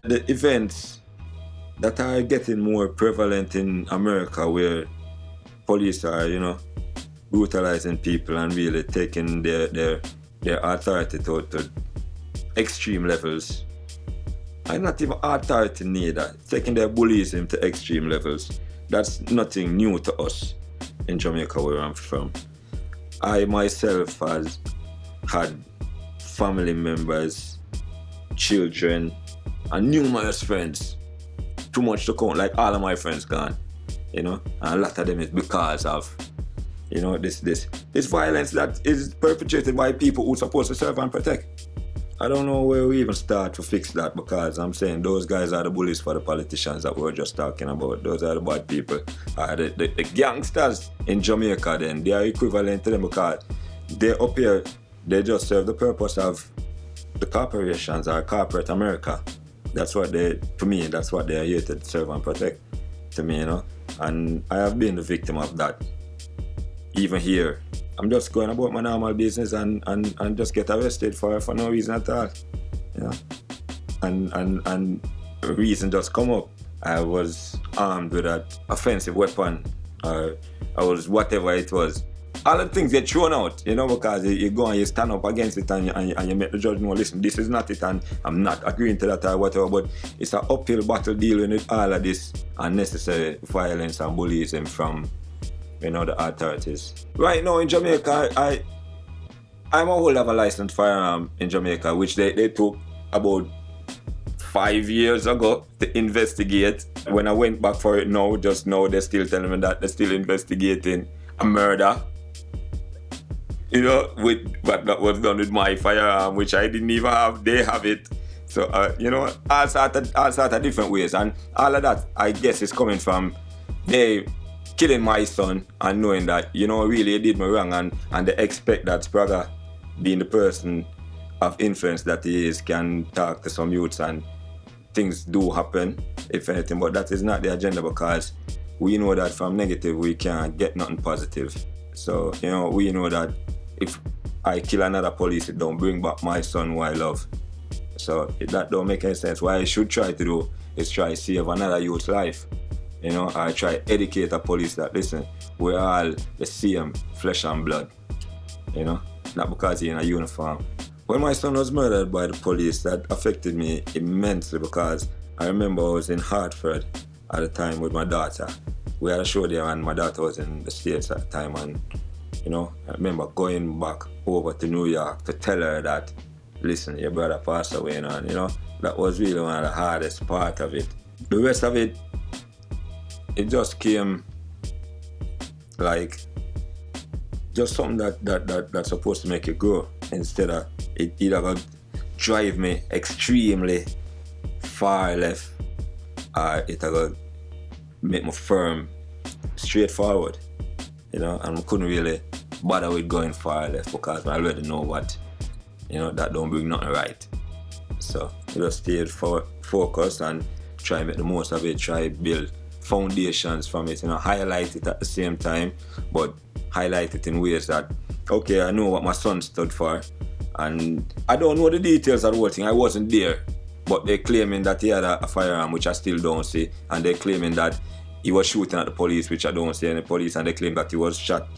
the events that are getting more prevalent in America, where police are, brutalizing people and really taking their authority to extreme levels. And not even authority neither, taking their bullyism to extreme levels. That's nothing new to us in Jamaica, where I'm from. I myself has had family members, children, and numerous friends. Too much to count, like all of my friends gone, and a lot of them is because of, this violence that is perpetrated by people who are supposed to serve and protect. I don't know where we even start to fix that, because I'm saying those guys are the bullies for the politicians that we were just talking about. Those are the bad people. The gangsters in Jamaica, then, they are equivalent to them, because they up here, they just serve the purpose of the corporations or corporate America. That's what to me, that's what they are here to serve and protect, to me, And I have been the victim of that. Even here, I'm just going about my normal business and just get arrested for no reason at all, And reason just come up. I was armed with an offensive weapon, or I was whatever it was. All the things get thrown out, because you go and you stand up against it and you make the judge know, listen, this is not it, and I'm not agreeing to that or whatever, but it's an uphill battle dealing with all of this unnecessary violence and bullyism from, the authorities. Right now in Jamaica, I'm a holder of a licensed firearm in Jamaica, which they took about 5 years ago to investigate. When I went back for it now, just now, they're still telling me that they're still investigating a murder. With what that was done with my firearm, which I didn't even have. They have it. So, all sort of different ways. And all of that, I guess, is coming from they killing my son and knowing that, really they did me wrong, and they expect that Spragga, being the person of influence that he is, can talk to some youths, and things do happen, if anything, but that is not the agenda, because we know that from negative we can't get nothing positive. So, we know that if I kill another police, it don't bring back my son who I love. So that don't make any sense. What I should try to do is try to save another youth's life. I try to educate the police that, listen, we're all the same flesh and blood. Not because he's in a uniform. When my son was murdered by the police, that affected me immensely, because I remember I was in Hartford at the time with my daughter. We had a show there and my daughter was in the States at the time, and I remember going back over to New York to tell her that, listen, your brother passed away, and that was really one of the hardest part of it. The rest of it, it just came like just something that's supposed to make you grow, instead of it either gonna drive me extremely far left, or it gonna make me firm, straightforward, and I couldn't really bother with going far left, because I already know what, that don't bring nothing right. So I just stayed focused and try to make the most of it, try to build foundations from it, highlight it at the same time, but highlight it in ways that, okay, I know what my son stood for, and I don't know the details of the whole thing, I wasn't there, but they're claiming that he had a firearm, which I still don't see, and they're claiming that he was shooting at the police, which I don't see any police, and they claim that he was shot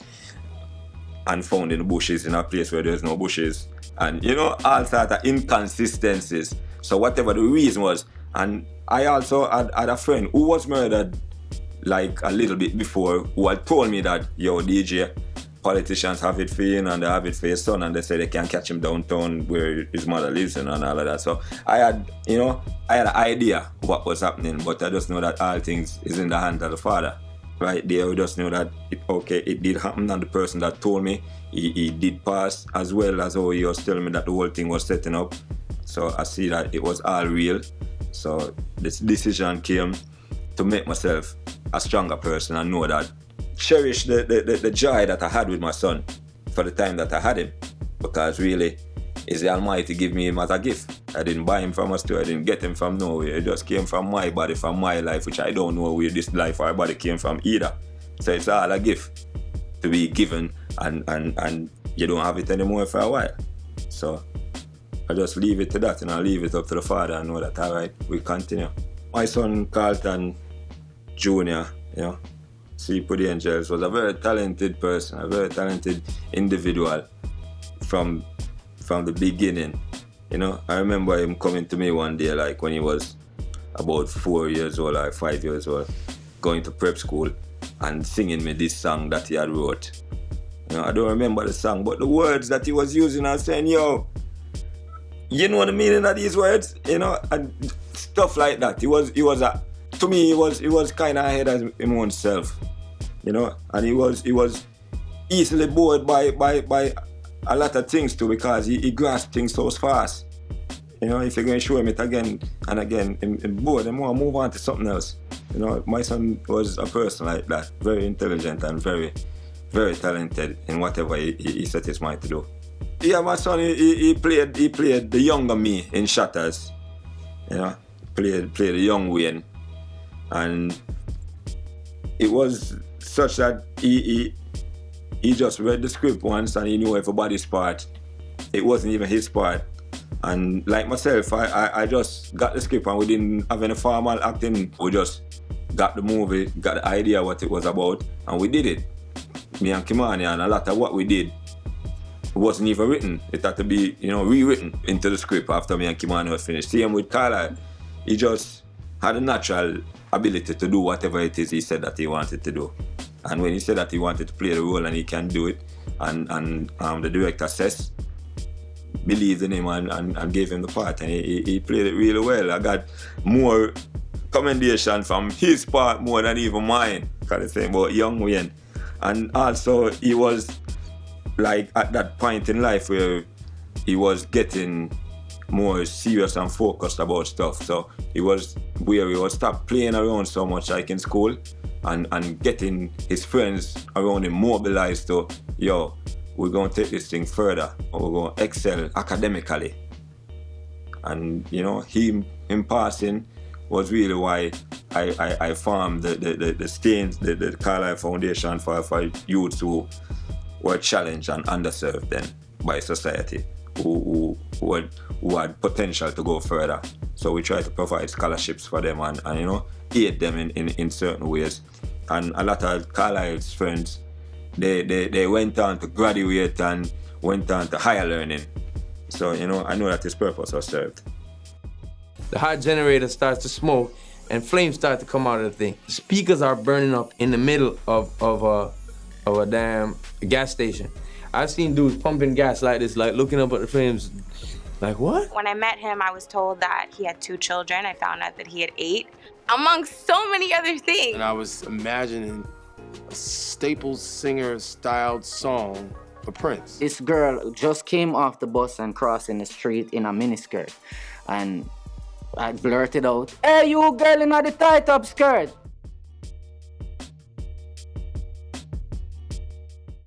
and found in the bushes in a place where there's no bushes, and all sorts of inconsistencies. So whatever the reason was, and I also had a friend who was murdered like a little bit before, who had told me that, yo, DJ, politicians have it for you and they have it for your son, and they say they can catch him downtown where his mother lives and all of that. So I had an idea what was happening, but I just know that all things is in the hands of the Father. Right there, we just know that it did happen, and the person that told me, he did pass, as well as how he was telling me that the whole thing was setting up. So I see that it was all real. So this decision came to make myself a stronger person and know that, cherish the joy that I had with my son for the time that I had him, because really it's the Almighty give me him as a gift. I didn't buy him from a store, I didn't get him from nowhere. It just came from my body, from my life, which I don't know where this life or body came from either. So it's all a gift to be given, and you don't have it anymore for a while. So I just leave it to that, and I leave it up to the father and know that, all right, we continue. My son, Carlton Jr., you know, Sleep with the Angels, was a very talented person, a very talented individual from the beginning. You know, I remember him coming to me one day, like when he was about 4 years old or 5 years old, going to prep school and singing me this song that he had wrote. You know, I don't remember the song, but the words that he was using, I was saying, yo, you know the meaning of these words, you know, and stuff like that. He was to me, he was kind of ahead of him own self, you know, and he was easily bored by a lot of things too, because he grasped things so fast. You know, if you're going to show him it again and again, him bored, then more move on to something else. You know, my son was a person like that, very intelligent and very, very talented in whatever he set his mind to do. Yeah, my son, he played the younger me in Shatters. You know, played the young Wayne. And it was such that he just read the script once and he knew everybody's part. It wasn't even his part. And like myself, I just got the script and we didn't have any formal acting. We just got the movie, got the idea what it was about, and we did it. Me and Kimani, and a lot of what we did wasn't even written. It had to be, you know, rewritten into the script after me and Kimani was finished. Same with Carlisle. He just had a natural ability to do whatever it is he said that he wanted to do. And when he said that he wanted to play the role and he can do it, and the director says, believed in him and gave him the part, and he played it really well. I got more commendation from his part more than even mine, because it's saying about young Wayne. And also he was like at that point in life where he was getting more serious and focused about stuff. So he was where he would stop playing around so much like in school and getting his friends around him mobilized to, yo, we're going to take this thing further. We're going to excel academically. And, you know, him passing was really why I formed the Carlisle Foundation for youths who were challenged and underserved then by society, who had potential to go further. So we try to provide scholarships for them and you know, aid them in certain ways. And a lot of Carlisle's friends, they went on to graduate and went on to higher learning. So, you know, I know that his purpose was served. The hot generator starts to smoke and flames start to come out of the thing. Speakers are burning up in the middle of a damn gas station. I've seen dudes pumping gas like this, like looking up at the flames, like what? When I met him, I was told that he had 2 children. I found out that he had 8, amongst so many other things. And I was imagining a Staples singer-styled song for Prince. This girl just came off the bus and crossing the street in a miniskirt. And I blurted out, "Hey, you girl in the tight-up skirt."